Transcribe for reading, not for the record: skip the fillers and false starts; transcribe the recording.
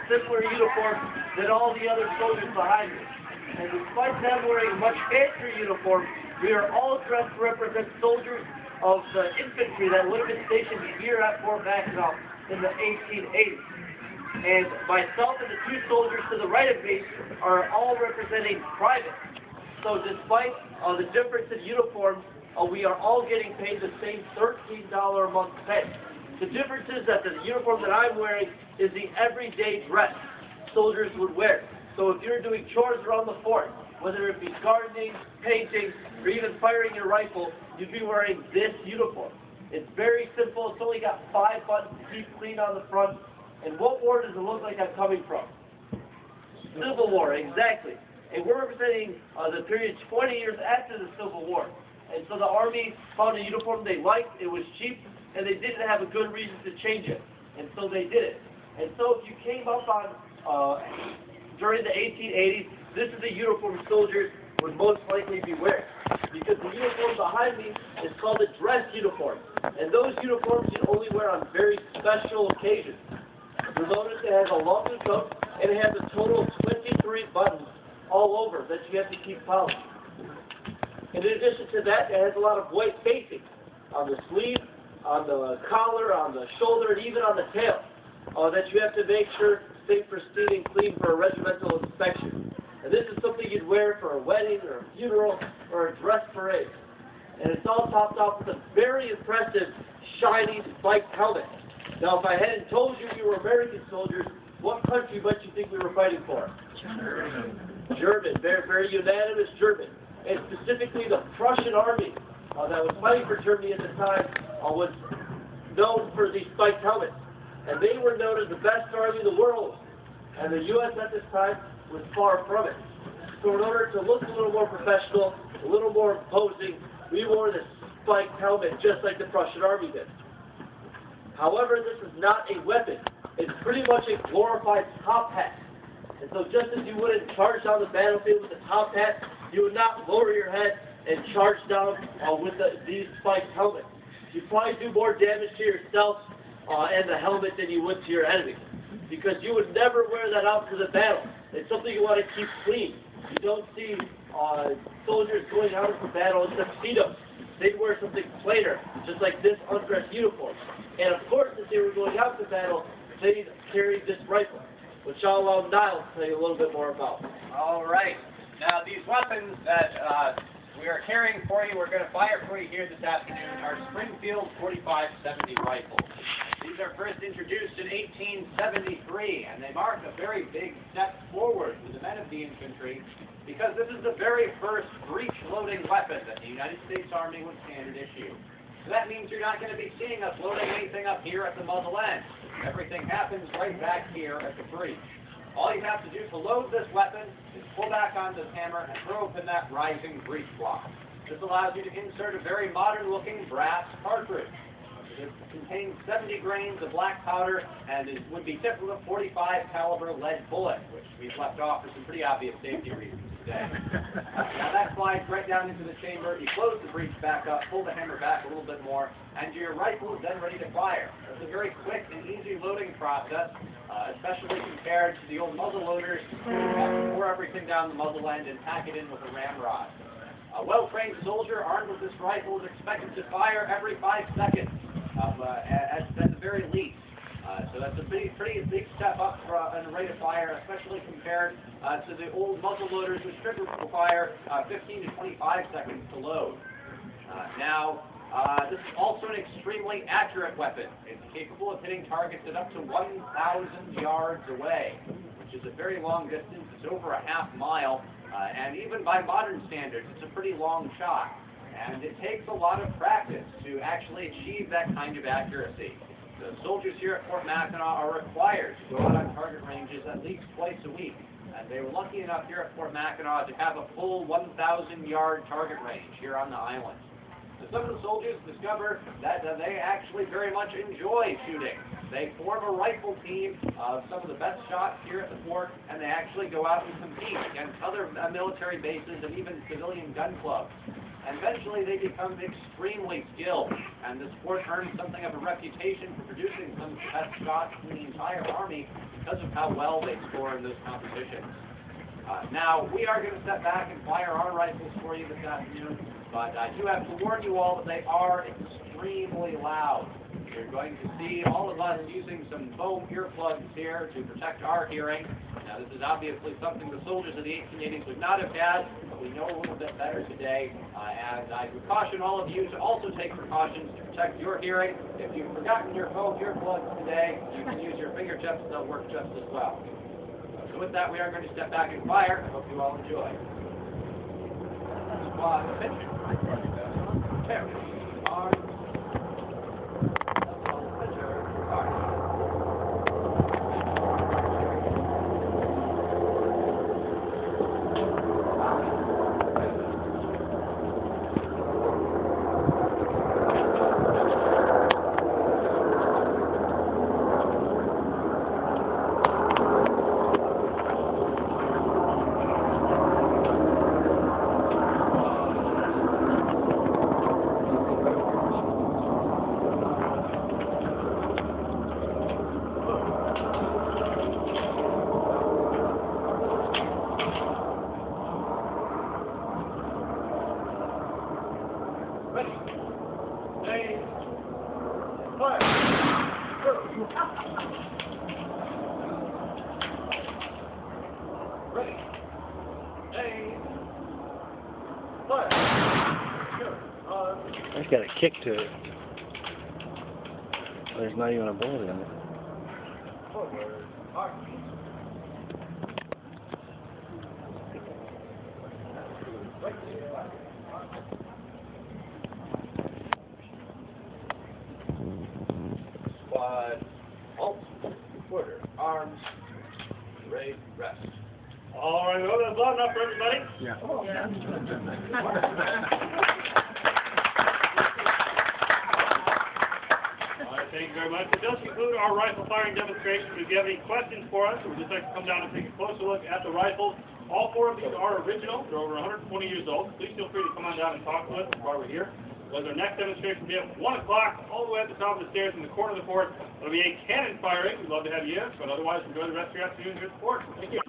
simpler uniform than all the other soldiers behind me. And despite them wearing much fancier uniforms, we are all dressed to represent soldiers of the infantry that would have been stationed here at Fort Mackinac in the 1880s. And myself and the two soldiers to the right of me are all representing privates. So despite the difference in uniforms, we are all getting paid the same $13 a month pay. The difference is that the uniform that I'm wearing is the everyday dress soldiers would wear. So if you're doing chores around the fort, whether it be gardening, painting, or even firing your rifle, you'd be wearing this uniform. It's very simple. It's only got 5 buttons to keep clean on the front. And what war does it look like I'm coming from? Civil War, exactly. And we're representing the period 20 years after the Civil War. And so the Army found a uniform they liked, it was cheap, and they didn't have a good reason to change it. And so they did it. And so if you came up on, during the 1880s, this is the uniform soldiers would most likely be wearing. Because the uniform behind me is called a dress uniform. And those uniforms you only wear on very special occasions. You'll notice it has a longer coat, and it has a total of 23 buttons all over that you have to keep polished. In addition to that, it has a lot of white facing on the sleeve, on the collar, on the shoulder, and even on the tail that you have to make sure stay pristine and clean for a regimental inspection. And this is something you'd wear for a wedding or a funeral or a dress parade. And it's all topped off with a very impressive, shiny, spiked helmet. Now, if I hadn't told you we were American soldiers, what country might you think we were fighting for? German. German, very, very unanimous German. And specifically the Prussian army that was fighting for Germany at the time was known for these spiked helmets. And they were known as the best army in the world. And the U.S. at this time was far from it. So in order to look a little more professional, a little more imposing, we wore this spiked helmet just like the Prussian army did. However, this is not a weapon. It's pretty much a glorified top hat. And so just as you wouldn't charge down the battlefield with a top hat, you would not lower your head and charge down with these spiked helmets. You'd probably do more damage to yourself and the helmet than you would to your enemy. Because you would never wear that out to the battle. It's something you want to keep clean. You don't see soldiers going out into battle in tuxedos. They'd wear something plainer, just like this undress uniform. And of course, if they were going out to battle, they'd carry this rifle, which I'll allow Niall to tell you a little bit more about. All right. Now, these weapons that we are carrying for you, we're going to fire for you here this afternoon, are Springfield 45-70 rifles. These are first introduced in 1873, and they mark a very big step forward for the men of the infantry, because this is the very first breech-loading weapon that the United States Army would standard issue. So that means you're not going to be seeing us loading anything up here at the muzzle end. Everything happens right back here at the breech. All you have to do to load this weapon is pull back on this hammer and throw open that rising breech block. This allows you to insert a very modern-looking brass cartridge. It contains 70 grains of black powder, and it would be tipped with a .45 caliber lead bullet, which we've left off for some pretty obvious safety reasons today. Now that slides right down into the chamber. You close the breech back up, pull the hammer back a little bit more, and your rifle is then ready to fire. It's a very quick and easy loading process, especially compared to the old muzzle loaders, where you have to pour everything down the muzzle end and pack it in with a ramrod. A well-trained soldier armed with this rifle is expected to fire every 5 seconds. At the very least. So that's a pretty big step up in the rate of fire, especially compared to the old muzzle loaders, which should require 15 to 25 seconds to load. This is also an extremely accurate weapon. It's capable of hitting targets at up to 1,000 yards away, which is a very long distance. It's over a half mile, and even by modern standards, it's a pretty long shot. And it takes a lot of practice to actually achieve that kind of accuracy. The soldiers here at Fort Mackinac are required to go out on target ranges at least twice a week. And they were lucky enough here at Fort Mackinac to have a full 1,000-yard target range here on the island. So some of the soldiers discover that they actually very much enjoy shooting. They form a rifle team of some of the best shots here at the fort, and they actually go out and compete against other military bases and even civilian gun clubs. And eventually they become extremely skilled, and this fort earns something of a reputation for producing some of the best shots in the entire Army, because of how well they score in those competitions. Now, we are going to step back and fire our rifles for you this afternoon, but I do have to warn you all that they are extremely loud. You're going to see all of us using some foam earplugs here to protect our hearing. Now, this is obviously something the soldiers of the 1880s would not have had, but we know a little bit better today, and I would caution all of you to also take precautions to protect your hearing. If you've forgotten your foam earplugs today, you can use your fingertips, they'll work just as well. So with that, we are going to step back and fire. I hope you all enjoy. Squad, attention. Carry. Arms. Ready. Stay. Fire. Ready. Stay. Fire. It's got a kick to it. There's not even a bullet in it. Forward. March. Squad, halt, quarter, arms, raise, rest. All right, well, that's loud enough for everybody. Yeah. All right, thank you very much. It does conclude our rifle firing demonstration. If you have any questions for us, or would just like to come down and take a closer look at the rifles, all four of these are original. They're over 120 years old. Please feel free to come on down and talk to us while we're here. Because our next demonstration will be at 1 o'clock, all the way at the top of the stairs in the corner of the fort. It'll be a cannon firing. We'd love to have you in, but otherwise enjoy the rest of your afternoon here at the fort. Thank you.